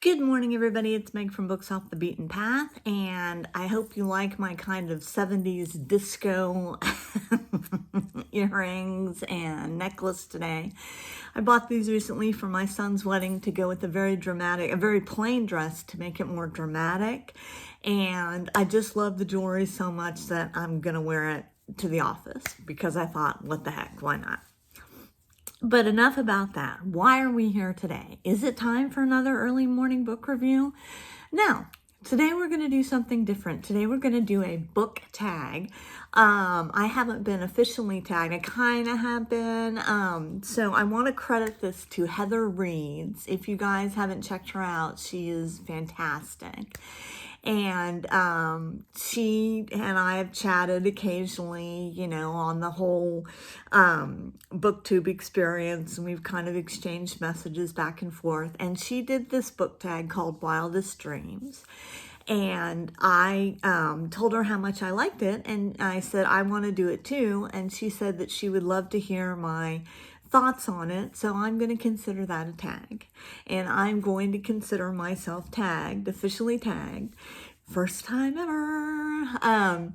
Good morning, everybody. It's Meg from Books Off the Beaten Path, and I hope you like my kind of 70s disco earrings and necklace today. I bought these recently for my son's wedding to go with a very plain dress to make it more dramatic, and I just love the jewelry so much that I'm gonna wear it to the office because I thought, what the heck, why not? But enough about that. Why are we here today? Is it time for another early morning book review? No. Today we're going to do something different. Today we're going to do a book tag. I haven't been officially tagged. I kind of have been. So I want to credit this to Heather Reads. If you guys haven't checked her out, she is fantastic. And she and I have chatted occasionally, on the whole booktube experience, and we've kind of exchanged messages back and forth. And she did this book tag called Wildest Dreams. And I told her how much I liked it, and I said, I want to do it too. And she said that she would love to hear my thoughts on it, so I'm going to consider that a tag. And I'm going to consider myself tagged, officially tagged, first time ever.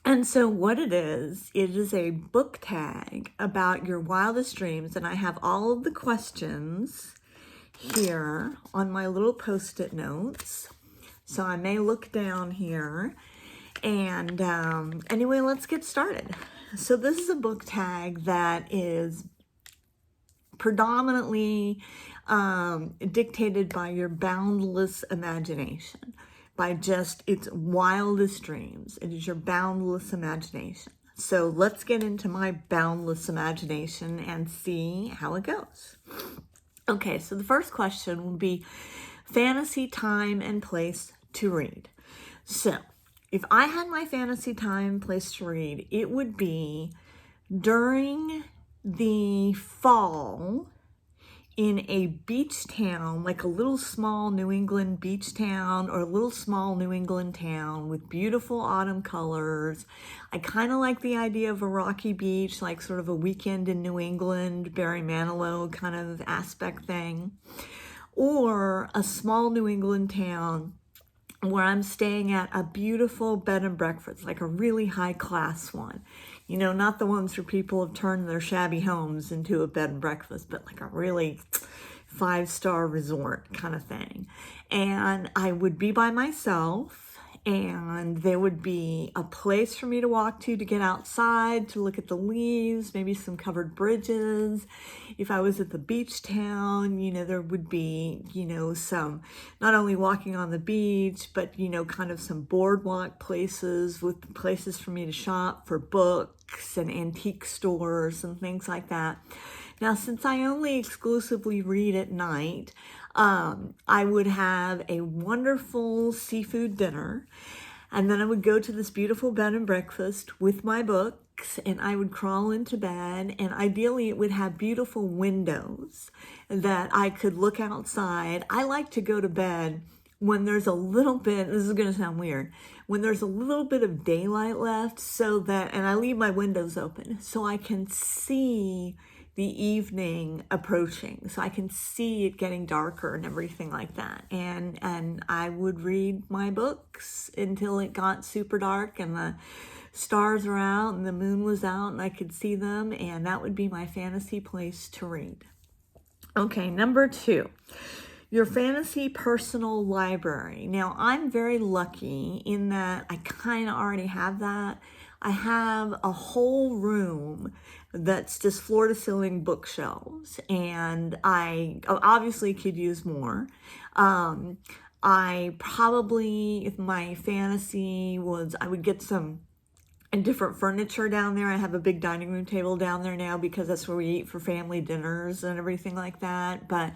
And so what it is a book tag about your wildest dreams, and I have all of the questions here on my little post-it notes. So I may look down here. And anyway, let's get started. So this is a book tag that is predominantly dictated by your boundless imagination, by just its wildest dreams. It is your boundless imagination. So let's get into my boundless imagination and see how it goes. Okay, so the first question will be fantasy time and place to read. So if I had my fantasy time place to read, it would be during the fall in a beach town, like a little small New England beach town or a little small New England town with beautiful autumn colors. I kind of like the idea of a rocky beach, like sort of a weekend in New England, Barry Manilow kind of aspect thing. Or a small New England town where I'm staying at a beautiful bed and breakfast, like a really high class one. Not the ones where people have turned their shabby homes into a bed and breakfast, but like a really 5-star resort kind of thing. And I would be by myself, and there would be a place for me to walk to get outside, to look at the leaves, maybe some covered bridges. If I was at the beach town, there would be, some, not only walking on the beach, but, kind of some boardwalk places with places for me to shop for books and antique stores and things like that. Now, since I only exclusively read at night, I would have a wonderful seafood dinner, and then I would go to this beautiful bed and breakfast with my books, and I would crawl into bed, and ideally it would have beautiful windows that I could look outside. I like to go to bed when there's a little bit, this is going to sound weird, when there's a little bit of daylight left, and I leave my windows open so I can see the evening approaching, so I can see it getting darker and everything like that. And I would read my books until it got super dark and the stars were out and the moon was out and I could see them, and that would be my fantasy place to read. Okay, number 2. Your fantasy personal library. Now, I'm very lucky in that I kind of already have that. I have a whole room that's just floor-to-ceiling bookshelves, and I obviously could use more. I probably, if my fantasy was, I would get some different furniture down there. I have a big dining room table down there now because that's where we eat for family dinners and everything like that. But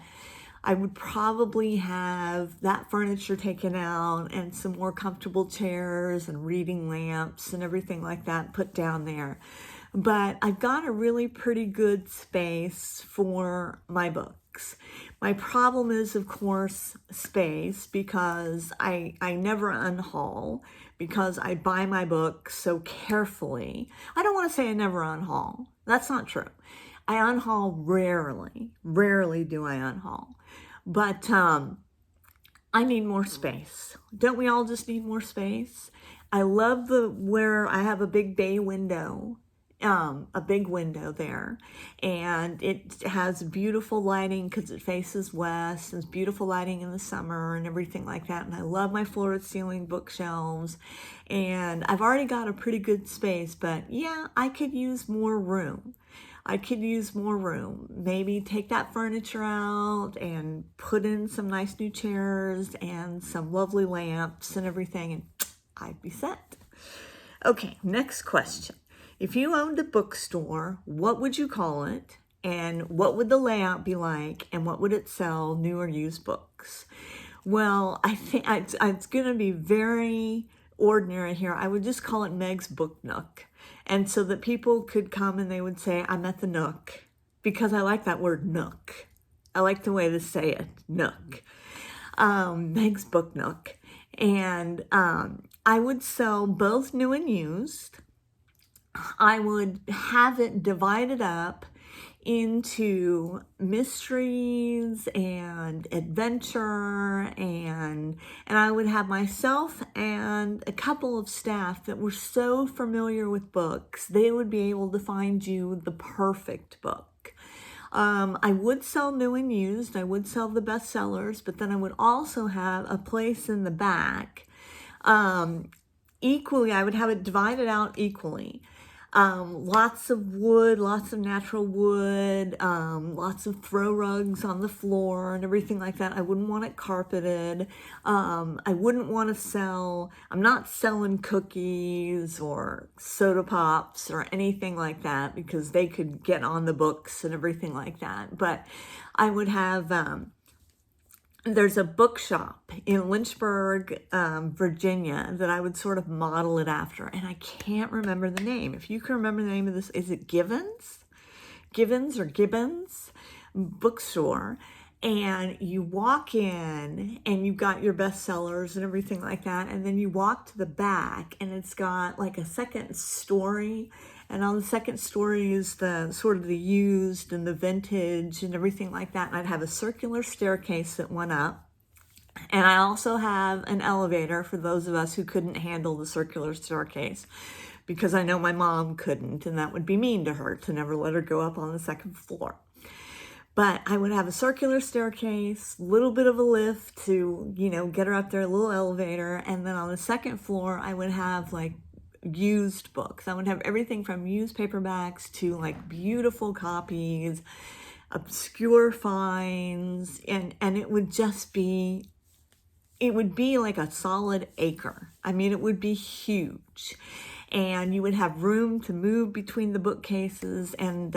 I would probably have that furniture taken out and some more comfortable chairs and reading lamps and everything like that put down there. But I've got a really pretty good space for my books. My problem is, of course, space, because I never unhaul, because I buy my books so carefully. I don't want to say I never unhaul. That's not true. I unhaul rarely. Rarely do I unhaul. But I need more space. Don't we all just need more space? I love where I have a big bay window, a big window there, and it has beautiful lighting because it faces west. There's beautiful lighting in the summer and everything like that. And I love my floor-to-ceiling bookshelves, and I've already got a pretty good space, but yeah, I could use more room. I could use more room. Maybe take that furniture out and put in some nice new chairs and some lovely lamps and everything, and I'd be set. Okay, next question. If you owned a bookstore, what would you call it? And what would the layout be like? And what would it sell, new or used books? Well, I think it's going to be very ordinary here. I would just call it Meg's Book Nook. And so that people could come and they would say, I'm at the Nook, because I like that word Nook. I like the way they say it, Nook. Meg's Book Nook. And I would sell both new and used. I would have it divided up into mysteries and adventure, and I would have myself and a couple of staff that were so familiar with books, they would be able to find you the perfect book. I would sell new and used. I would sell the bestsellers, but then I would also have a place in the back. Equally, I would have it divided out equally. Lots of wood, lots of natural wood, lots of throw rugs on the floor and everything like that. I wouldn't want it carpeted. I wouldn't want to I'm not selling cookies or soda pops or anything like that, because they could get on the books and everything like that. But I would have, there's a bookshop in Lynchburg, Virginia, that I would sort of model it after, and I can't remember the name. If you can remember the name of this, is it Gibbons or Gibbons Bookstore? And you walk in and you've got your bestsellers and everything like that, and then you walk to the back and it's got like a second story, and on the second story is the sort of the used and the vintage and everything like that. And I'd have a circular staircase that went up, and I also have an elevator for those of us who couldn't handle the circular staircase, because I know my mom couldn't, and that would be mean to her to never let her go up on the second floor. But I would have a circular staircase, a little bit of a lift to, get her up there, a little elevator. And then on the second floor, I would have like used books. I would have everything from used paperbacks to like beautiful copies, obscure finds. And it would just be, it would be like a solid acre. I mean, it would be huge. And you would have room to move between the bookcases, and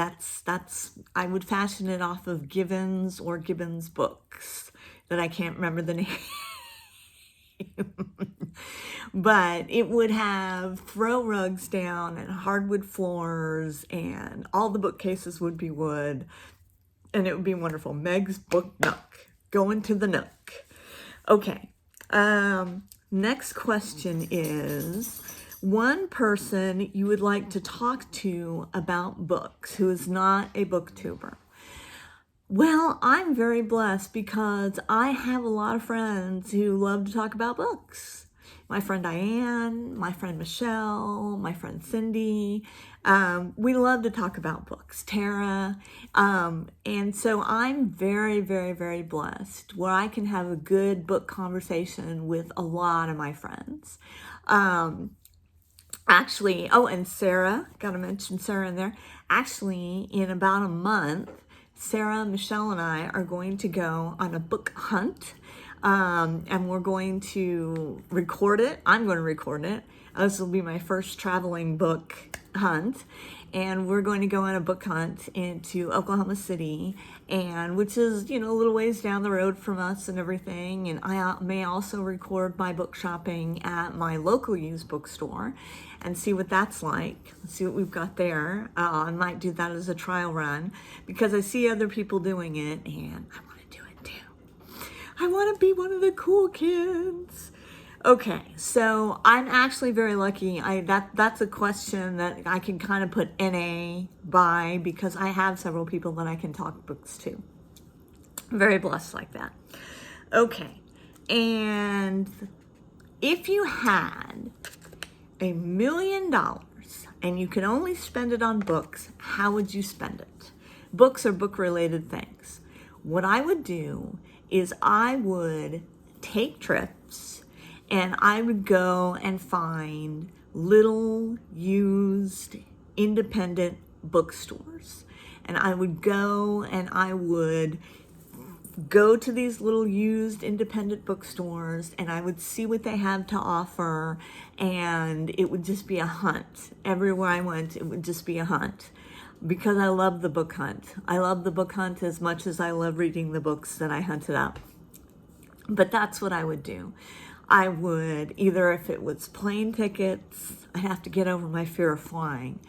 I would fashion it off of Gibbons or Gibbons Books, that I can't remember the name. But it would have throw rugs down and hardwood floors, and all the bookcases would be wood, and it would be wonderful. Meg's Book Nook, going to the Nook. Okay, next question is, one person you would like to talk to about books who is not a booktuber. Well, I'm very blessed because I have a lot of friends who love to talk about books. My friend Diane, my friend Michelle, my friend Cindy. We love to talk about books. Tara. And so I'm very, very, very blessed where I can have a good book conversation with a lot of my friends. Actually, and Sarah, got to mention Sarah in there. Actually, in about a month, Sarah, Michelle, and I are going to go on a book hunt, and we're going to record it. I'm going to record it. This will be my first traveling book hunt, and we're going to go on a book hunt into Oklahoma City, and which is, a little ways down the road from us and everything. And I may also record my book shopping at my local used bookstore and see what that's like, see what we've got there. I might do that as a trial run because I see other people doing it, and I want to do it too. I want to be one of the cool kids. Okay, so I'm actually very lucky. That's a question that I can kind of put NA by, because I have several people that I can talk books to. I'm very blessed like that. Okay, And if you had $1 million and you could only spend it on books, how would you spend it? Books or book-related things. What I would do is I would take trips and I would go and find little used independent bookstores. And I would go and I would go to these little used independent bookstores and I would see what they have to offer, and it would just be a hunt. Everywhere I went, it would just be a hunt because I love the book hunt. I love the book hunt as much as I love reading the books that I hunted up. But that's what I would do. I would either, if it was plane tickets, I'd have to get over my fear of flying.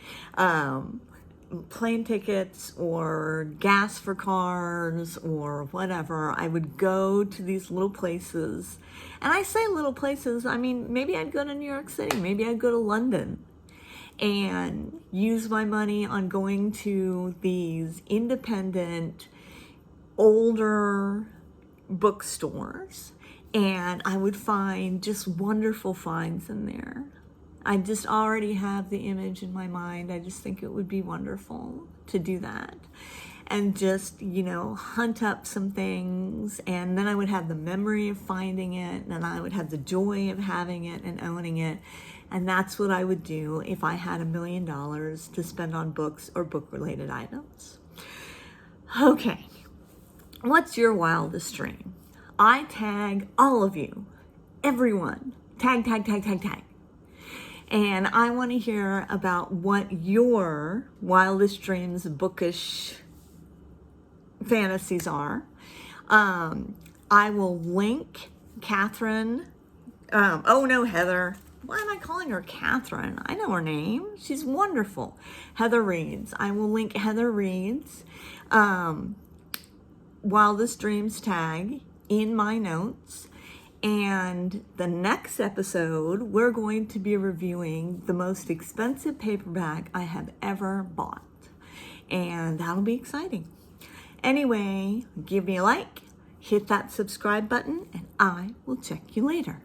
Plane tickets or gas for cars or whatever, I would go to these little places. And I say little places, I mean, maybe I'd go to New York City, maybe I'd go to London and use my money on going to these independent, older bookstores. And I would find just wonderful finds in there. I just already have the image in my mind. I just think it would be wonderful to do that and just, hunt up some things. And then I would have the memory of finding it, and I would have the joy of having it and owning it. And that's what I would do if I had $1 million to spend on books or book-related items. Okay, what's your wildest dream? I tag all of you, everyone. Tag, tag, tag, tag, tag. And I want to hear about what your wildest dreams, bookish fantasies are. I will link Catherine. Heather. Why am I calling her Catherine? I know her name. She's wonderful. Heather Reed's. I will link Heather Reed's wildest dreams tag in my notes. And the next episode, we're going to be reviewing the most expensive paperback I have ever bought. And that'll be exciting. Anyway, give me a like, hit that subscribe button, and I will check you later.